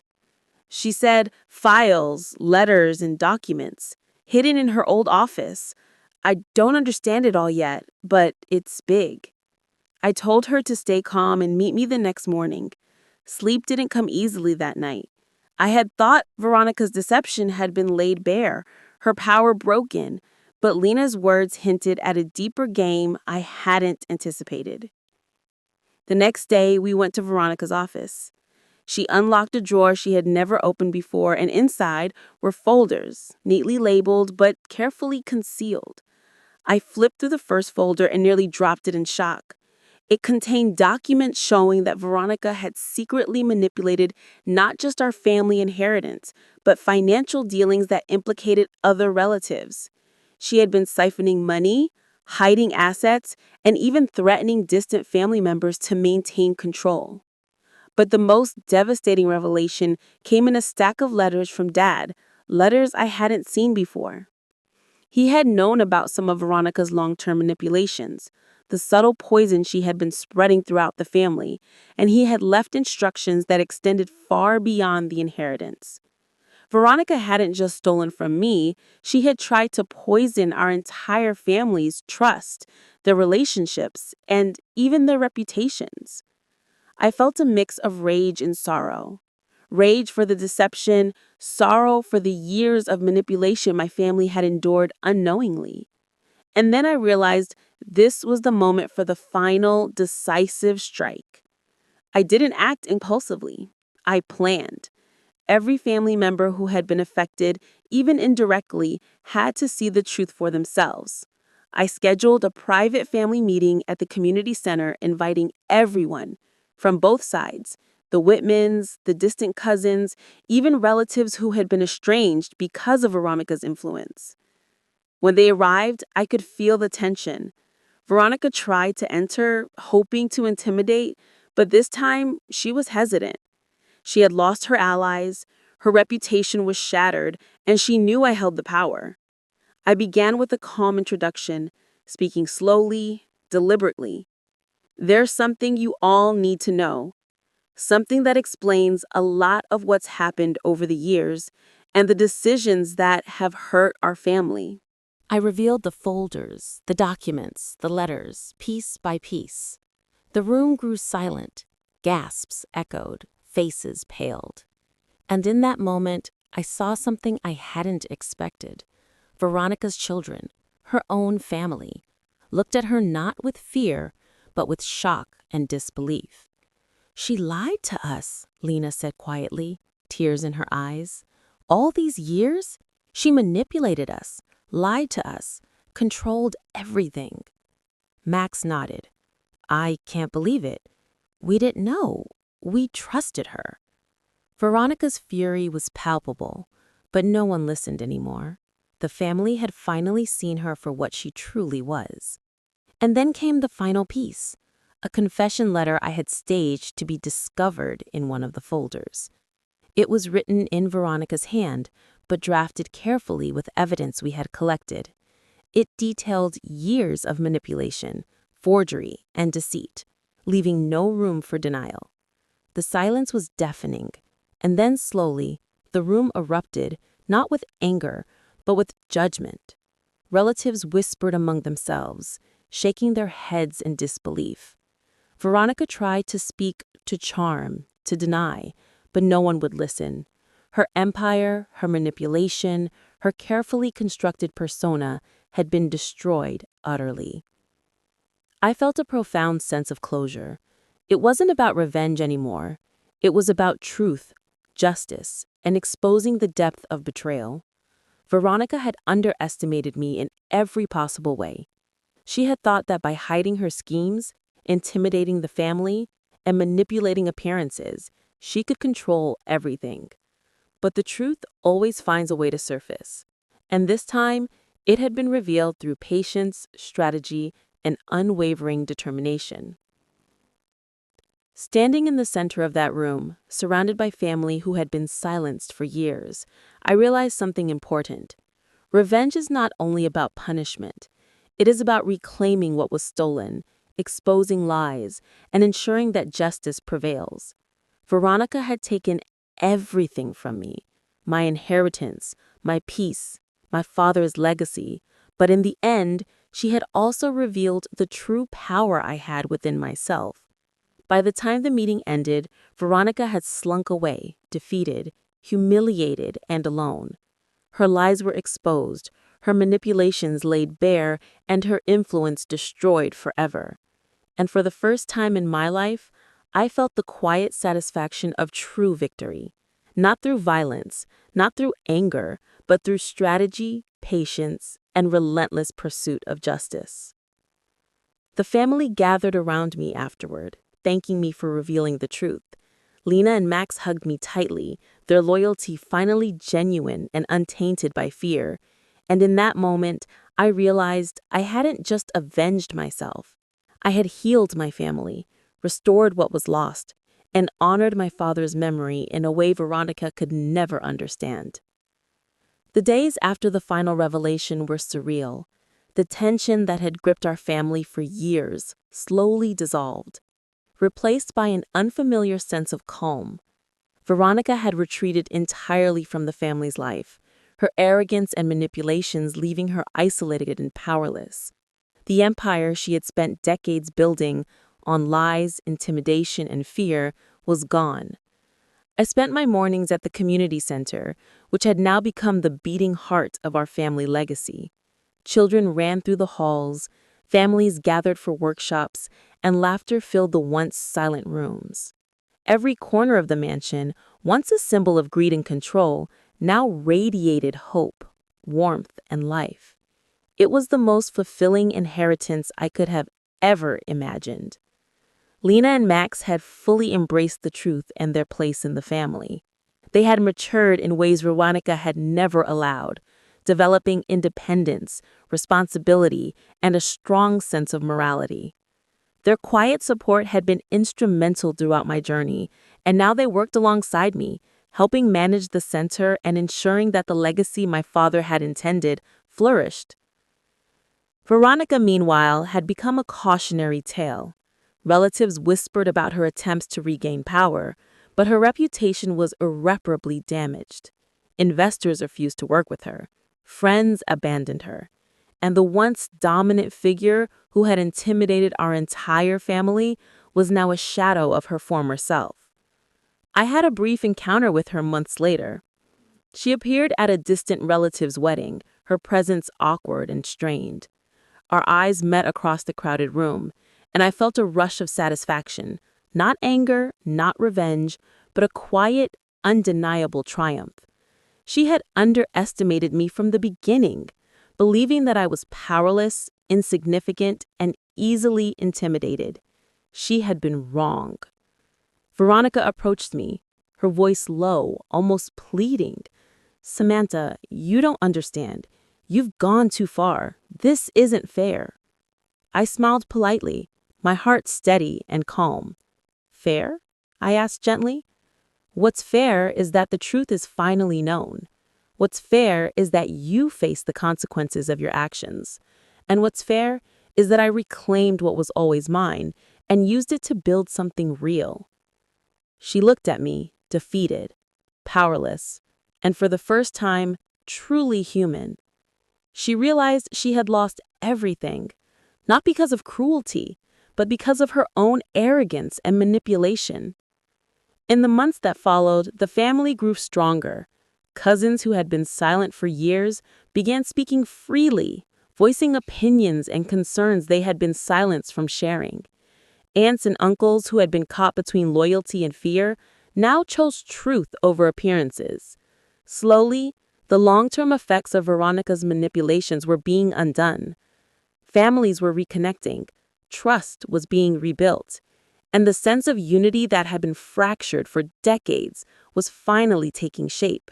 She said, "Files, letters, and documents, hidden in her old office. I don't understand it all yet, but it's big." I told her to stay calm and meet me the next morning. Sleep didn't come easily that night. I had thought Veronica's deception had been laid bare, her power broken, but Lena's words hinted at a deeper game I hadn't anticipated. The next day, we went to Veronica's office. She unlocked a drawer she had never opened before, and inside were folders, neatly labeled but carefully concealed. I flipped through the first folder and nearly dropped it in shock. It contained documents showing that Veronica had secretly manipulated not just our family inheritance, but financial dealings that implicated other relatives. She had been siphoning money, hiding assets, and even threatening distant family members to maintain control. But the most devastating revelation came in a stack of letters from Dad, letters I hadn't seen before. He had known about some of Veronica's long-term manipulations, the subtle poison she had been spreading throughout the family, and he had left instructions that extended far beyond the inheritance. Veronica hadn't just stolen from me, she had tried to poison our entire family's trust, their relationships, and even their reputations. I felt a mix of rage and sorrow. Rage for the deception, sorrow for the years of manipulation my family had endured unknowingly. And then I realized this was the moment for the final, decisive strike. I didn't act impulsively. I planned. Every family member who had been affected, even indirectly, had to see the truth for themselves. I scheduled a private family meeting at the community center, inviting everyone from both sides: the Whitmans, the distant cousins, even relatives who had been estranged because of Veronica's influence. When they arrived, I could feel the tension. Veronica tried to enter, hoping to intimidate, but this time she was hesitant. She had lost her allies, her reputation was shattered, and she knew I held the power. I began with a calm introduction, speaking slowly, deliberately. "There's something you all need to know, something that explains a lot of what's happened over the years and the decisions that have hurt our family." I revealed the folders, the documents, the letters, piece by piece. The room grew silent. Gasps echoed. Faces paled. And in that moment, I saw something I hadn't expected. Veronica's children, her own family, looked at her not with fear, but with shock and disbelief. "She lied to us," Lena said quietly, tears in her eyes. "All these years, she manipulated us, lied to us, controlled everything." Max nodded. "I can't believe it. We didn't know. We trusted her." Veronica's fury was palpable, but no one listened anymore. The family had finally seen her for what she truly was. And then came the final piece, a confession letter I had staged to be discovered in one of the folders. It was written in Veronica's hand, but drafted carefully with evidence we had collected. It detailed years of manipulation, forgery, and deceit, leaving no room for denial. The silence was deafening, and then slowly, the room erupted, not with anger, but with judgment. Relatives whispered among themselves, shaking their heads in disbelief. Veronica tried to speak, to charm, to deny, but no one would listen. Her empire, her manipulation, her carefully constructed persona had been destroyed utterly. I felt a profound sense of closure. It wasn't about revenge anymore. It was about truth, justice, and exposing the depth of betrayal. Veronica had underestimated me in every possible way. She had thought that by hiding her schemes, intimidating the family, and manipulating appearances, she could control everything. But the truth always finds a way to surface. And this time, it had been revealed through patience, strategy, and unwavering determination. Standing in the center of that room, surrounded by family who had been silenced for years, I realized something important. Revenge is not only about punishment. It is about reclaiming what was stolen, exposing lies, and ensuring that justice prevails. Veronica had taken everything from me, my inheritance, my peace, my father's legacy, but in the end, she had also revealed the true power I had within myself. By the time the meeting ended, Veronica had slunk away, defeated, humiliated, and alone. Her lies were exposed, her manipulations laid bare, and her influence destroyed forever. And for the first time in my life, I felt the quiet satisfaction of true victory. Not through violence, not through anger, but through strategy, patience, and relentless pursuit of justice. The family gathered around me afterward, thanking me for revealing the truth. Lena and Max hugged me tightly, their loyalty finally genuine and untainted by fear. And in that moment, I realized I hadn't just avenged myself. I had healed my family, restored what was lost, and honored my father's memory in a way Veronica could never understand. The days after the final revelation were surreal. The tension that had gripped our family for years slowly dissolved, replaced by an unfamiliar sense of calm. Veronica had retreated entirely from the family's life, her arrogance and manipulations leaving her isolated and powerless. The empire she had spent decades building on lies, intimidation, and fear was gone. I spent my mornings at the community center, which had now become the beating heart of our family legacy. Children ran through the halls, families gathered for workshops, and laughter filled the once silent rooms. Every corner of the mansion, once a symbol of greed and control, now radiated hope, warmth, and life. It was the most fulfilling inheritance I could have ever imagined. Lena and Max had fully embraced the truth and their place in the family. They had matured in ways Veronica had never allowed, developing independence, responsibility, and a strong sense of morality. Their quiet support had been instrumental throughout my journey, and now they worked alongside me, helping manage the center and ensuring that the legacy my father had intended flourished. Veronica, meanwhile, had become a cautionary tale. Relatives whispered about her attempts to regain power, but her reputation was irreparably damaged. Investors refused to work with her. Friends abandoned her. And the once dominant figure who had intimidated our entire family was now a shadow of her former self. I had a brief encounter with her months later. She appeared at a distant relative's wedding, her presence awkward and strained. Our eyes met across the crowded room, and I felt a rush of satisfaction, not anger, not revenge, but a quiet, undeniable triumph. She had underestimated me from the beginning, believing that I was powerless, insignificant, and easily intimidated. She had been wrong. Veronica approached me, her voice low, almost pleading. "Samantha, you don't understand. You've gone too far. This isn't fair." I smiled politely, my heart steady and calm. "Fair?" I asked gently. "What's fair is that the truth is finally known. What's fair is that you face the consequences of your actions. And what's fair is that I reclaimed what was always mine and used it to build something real." She looked at me, defeated, powerless, and for the first time, truly human. She realized she had lost everything, not because of cruelty, but because of her own arrogance and manipulation. In the months that followed, the family grew stronger. Cousins who had been silent for years began speaking freely, voicing opinions and concerns they had been silenced from sharing. Aunts and uncles who had been caught between loyalty and fear now chose truth over appearances. Slowly, the long-term effects of Veronica's manipulations were being undone. Families were reconnecting, trust was being rebuilt, and the sense of unity that had been fractured for decades was finally taking shape.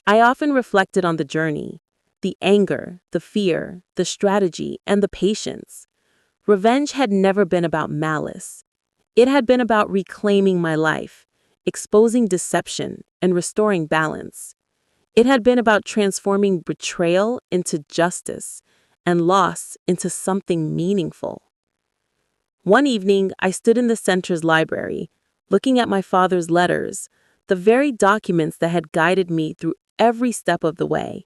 I often reflected on the journey, the anger, the fear, the strategy, and the patience. Revenge had never been about malice. It had been about reclaiming my life, exposing deception, and restoring balance. It had been about transforming betrayal into justice and loss into something meaningful. One evening, I stood in the center's library, looking at my father's letters, the very documents that had guided me through every step of the way.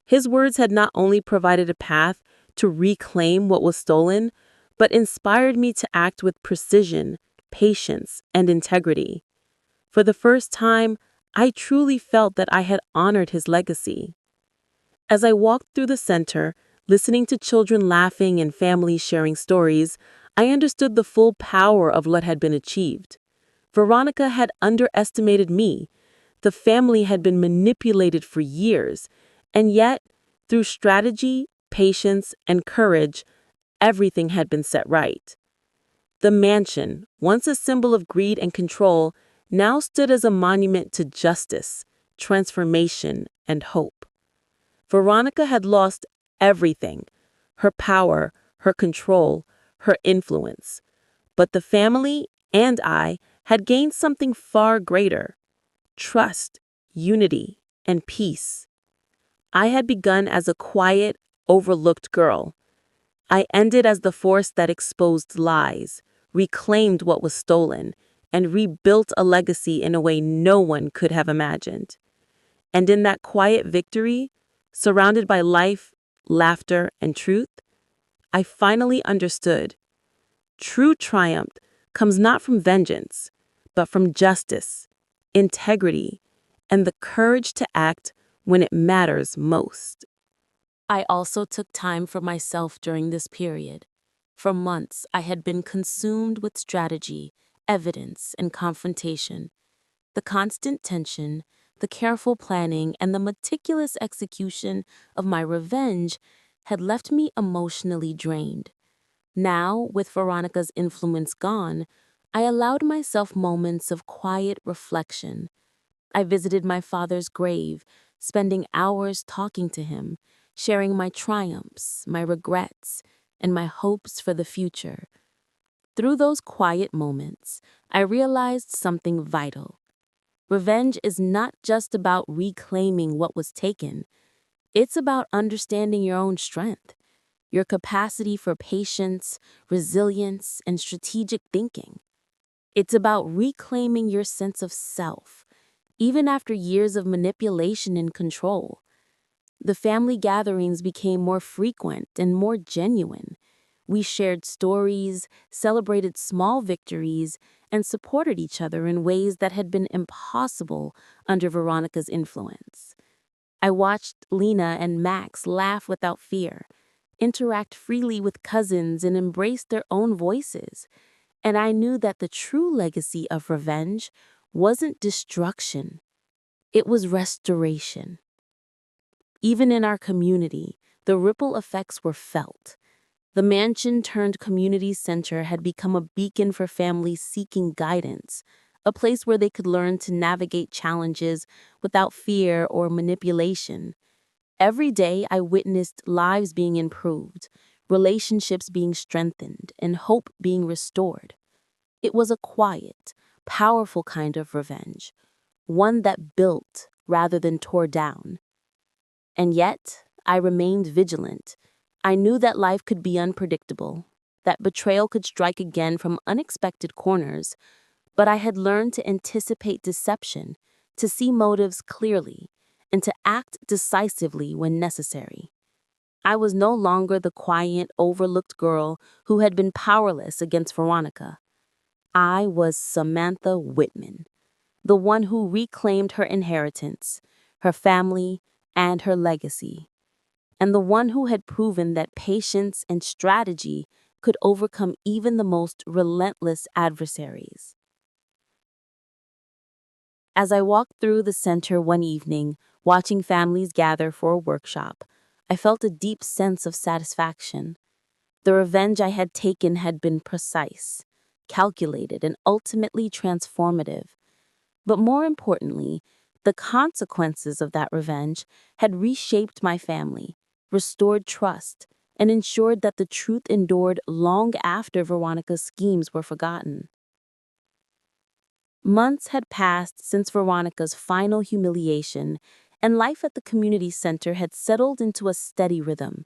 His words had not only provided a path to reclaim what was stolen, but inspired me to act with precision, patience, and integrity. For the first time, I truly felt that I had honored his legacy. As I walked through the center, listening to children laughing and families sharing stories, I understood the full power of what had been achieved. Veronica had underestimated me. The family had been manipulated for years, and yet, through strategy, patience, and courage, everything had been set right. The mansion, once a symbol of greed and control, now stood as a monument to justice, transformation, and hope. Veronica had lost everything: her power, her control, her influence. But the family and I had gained something far greater: trust, unity, and peace. I had begun as a quiet, overlooked girl. I ended as the force that exposed lies, reclaimed what was stolen, and rebuilt a legacy in a way no one could have imagined. And in that quiet victory, surrounded by life, laughter, and truth, I finally understood. True triumph comes not from vengeance, but from justice, integrity, and the courage to act when it matters most. I also took time for myself during this period. For months, I had been consumed with strategy, evidence, and confrontation. The constant tension, the careful planning, and the meticulous execution of my revenge had left me emotionally drained. Now, with Veronica's influence gone, I allowed myself moments of quiet reflection. I visited my father's grave, spending hours talking to him, sharing my triumphs, my regrets, and my hopes for the future. Through those quiet moments, I realized something vital. Revenge is not just about reclaiming what was taken. It's about understanding your own strength, your capacity for patience, resilience, and strategic thinking. It's about reclaiming your sense of self, even after years of manipulation and control. The family gatherings became more frequent and more genuine. We shared stories, celebrated small victories, and supported each other in ways that had been impossible under Veronica's influence. I watched Lena and Max laugh without fear, interact freely with cousins, and embrace their own voices. And I knew that the true legacy of revenge wasn't destruction, it was restoration. Even in our community, the ripple effects were felt. The mansion turned community center had become a beacon for families seeking guidance, a place where they could learn to navigate challenges without fear or manipulation. Every day, I witnessed lives being improved, relationships being strengthened, and hope being restored. It was a quiet, powerful kind of revenge, one that built rather than tore down. And yet, I remained vigilant. I knew that life could be unpredictable, that betrayal could strike again from unexpected corners, but I had learned to anticipate deception, to see motives clearly, and to act decisively when necessary. I was no longer the quiet, overlooked girl who had been powerless against Veronica. I was Samantha Whitman, the one who reclaimed her inheritance, her family, and her legacy, and the one who had proven that patience and strategy could overcome even the most relentless adversaries. As I walked through the center one evening, watching families gather for a workshop, I felt a deep sense of satisfaction. The revenge I had taken had been precise, calculated, and ultimately transformative. But more importantly, the consequences of that revenge had reshaped my family, restored trust, and ensured that the truth endured long after Veronica's schemes were forgotten. Months had passed since Veronica's final humiliation, and life at the community center had settled into a steady rhythm.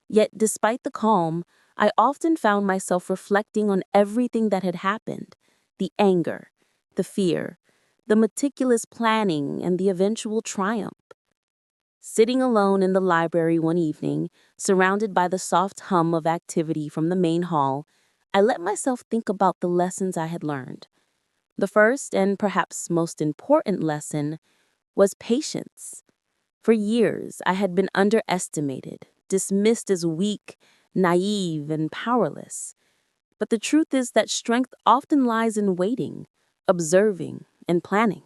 Yet, despite the calm, I often found myself reflecting on everything that had happened: the anger, the fear, the meticulous planning, and the eventual triumph. Sitting alone in the library one evening, surrounded by the soft hum of activity from the main hall, I let myself think about the lessons I had learned. The first and perhaps most important lesson was patience. For years, I had been underestimated, dismissed as weak, naive, and powerless. But the truth is that strength often lies in waiting, observing, and planning.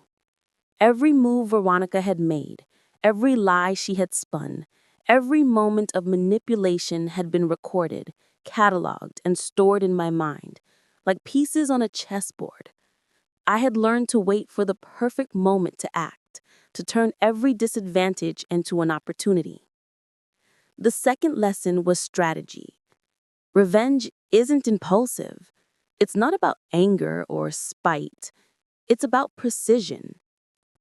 Every move Veronica had made, every lie she had spun, every moment of manipulation had been recorded, cataloged, and stored in my mind, like pieces on a chessboard. I had learned to wait for the perfect moment to act, to turn every disadvantage into an opportunity. The second lesson was strategy. Revenge isn't impulsive. It's not about anger or spite. It's about precision.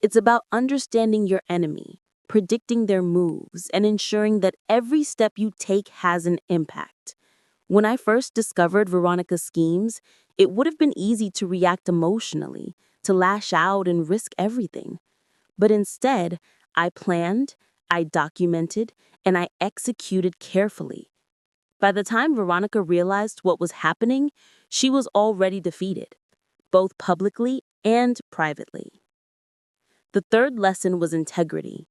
It's about understanding your enemy, predicting their moves, and ensuring that every step you take has an impact. When I first discovered Veronica's schemes, it would have been easy to react emotionally, to lash out and risk everything. But instead, I planned, I documented, and I executed carefully. By the time Veronica realized what was happening, she was already defeated, both publicly and privately. The third lesson was integrity.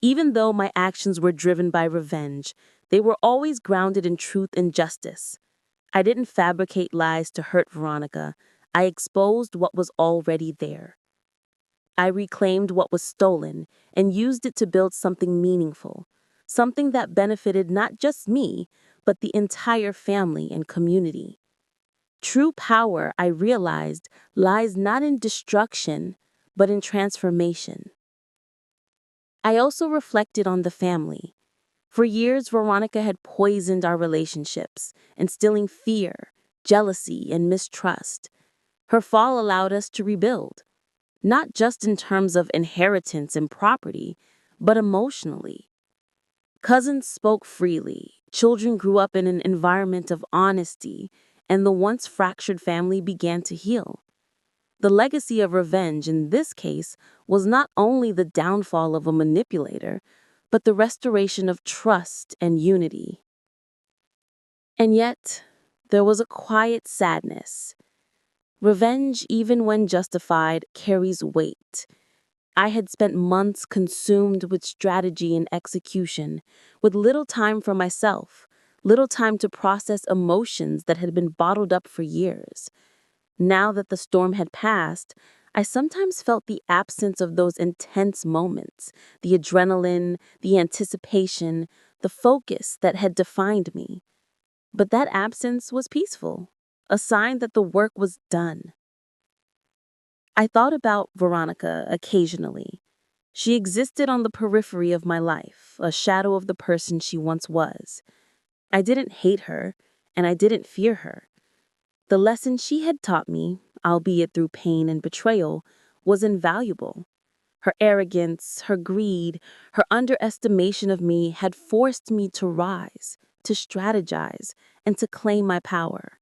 Even though my actions were driven by revenge, they were always grounded in truth and justice. I didn't fabricate lies to hurt Veronica. I exposed what was already there. I reclaimed what was stolen and used it to build something meaningful, something that benefited not just me, but the entire family and community. True power, I realized, lies not in destruction, but in transformation. I also reflected on the family. For years, Veronica had poisoned our relationships, instilling fear, jealousy, and mistrust. Her fall allowed us to rebuild, not just in terms of inheritance and property, but emotionally. Cousins spoke freely, children grew up in an environment of honesty, and the once fractured family began to heal. The legacy of revenge in this case was not only the downfall of a manipulator, but the restoration of trust and unity. And yet, there was a quiet sadness. Revenge, even when justified, carries weight. I had spent months consumed with strategy and execution, with little time for myself, little time to process emotions that had been bottled up for years. Now that the storm had passed, I sometimes felt the absence of those intense moments, the adrenaline, the anticipation, the focus that had defined me. But that absence was peaceful, a sign that the work was done. I thought about Veronica occasionally. She existed on the periphery of my life, a shadow of the person she once was. I didn't hate her, and I didn't fear her. The lesson she had taught me, albeit through pain and betrayal, was invaluable. Her arrogance, her greed, her underestimation of me had forced me to rise, to strategize, and to claim my power.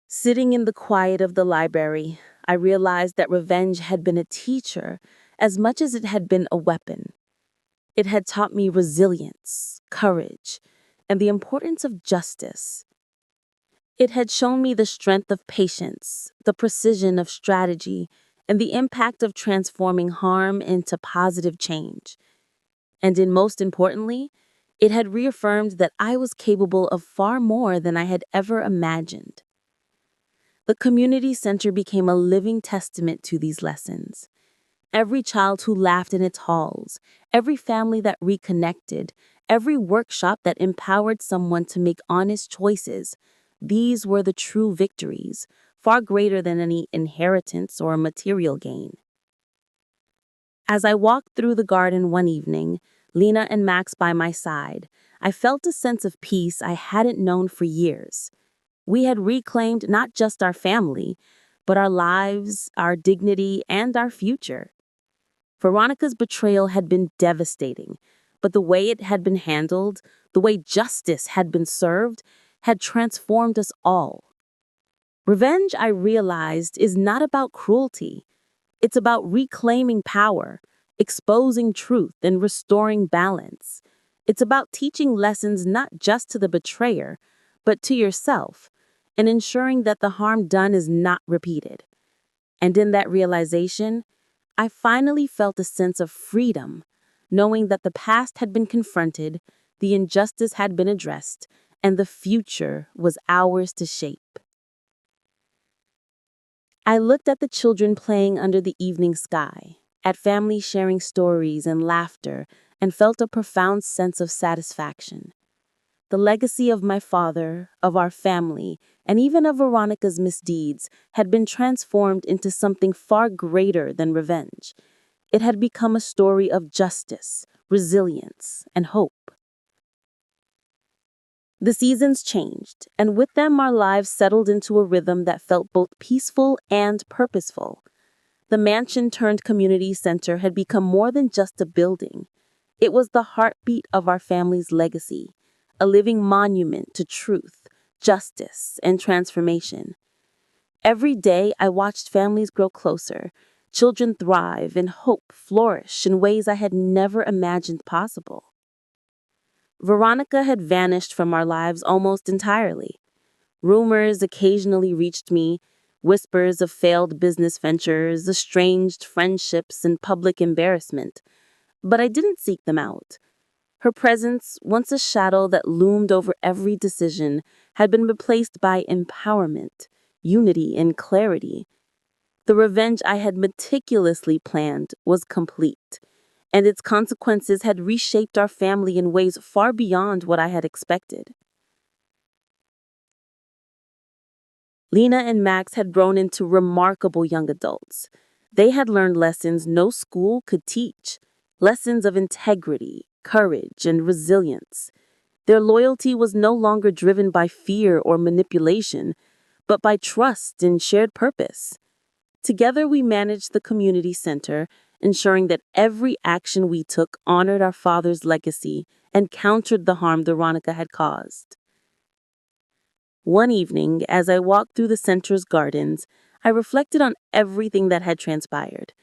Sitting in the quiet of the library, I realized that revenge had been a teacher as much as it had been a weapon. It had taught me resilience, courage, and the importance of justice. It had shown me the strength of patience, the precision of strategy, and the impact of transforming harm into positive change. And most importantly, it had reaffirmed that I was capable of far more than I had ever imagined. The community center became a living testament to these lessons. Every child who laughed in its halls, every family that reconnected, every workshop that empowered someone to make honest choices, these were the true victories, far greater than any inheritance or material gain. As I walked through the garden one evening, Lena and Max by my side, I felt a sense of peace I hadn't known for years. We had reclaimed not just our family, but our lives, our dignity, and our future. Veronica's betrayal had been devastating, but the way it had been handled, the way justice had been served, had transformed us all. Revenge, I realized, is not about cruelty. It's about reclaiming power, exposing truth, and restoring balance. It's about teaching lessons not just to the betrayer, but to yourself, and ensuring that the harm done is not repeated. And in that realization, I finally felt a sense of freedom, knowing that the past had been confronted, the injustice had been addressed, and the future was ours to shape. I looked at the children playing under the evening sky, at families sharing stories and laughter, and felt a profound sense of satisfaction. The legacy of my father, of our family, and even of Veronica's misdeeds had been transformed into something far greater than revenge. It had become a story of justice, resilience, and hope. The seasons changed, and with them our lives settled into a rhythm that felt both peaceful and purposeful. The mansion-turned-community center had become more than just a building. It was the heartbeat of our family's legacy, a living monument to truth, justice, and transformation. Every day I watched families grow closer, children thrive, and hope flourish in ways I had never imagined possible. Veronica had vanished from our lives almost entirely. Rumors occasionally reached me, whispers of failed business ventures, estranged friendships, and public embarrassment. But I didn't seek them out. Her presence, once a shadow that loomed over every decision, had been replaced by empowerment, unity, and clarity. The revenge I had meticulously planned was complete, and its consequences had reshaped our family in ways far beyond what I had expected. Lena and Max had grown into remarkable young adults. They had learned lessons no school could teach, lessons of integrity, courage, and resilience. Their loyalty was no longer driven by fear or manipulation, but by trust and shared purpose. Together, we managed the community center, ensuring that every action we took honored our father's legacy and countered the harm Veronica had caused. One evening, as I walked through the center's gardens, I reflected on everything that had transpired.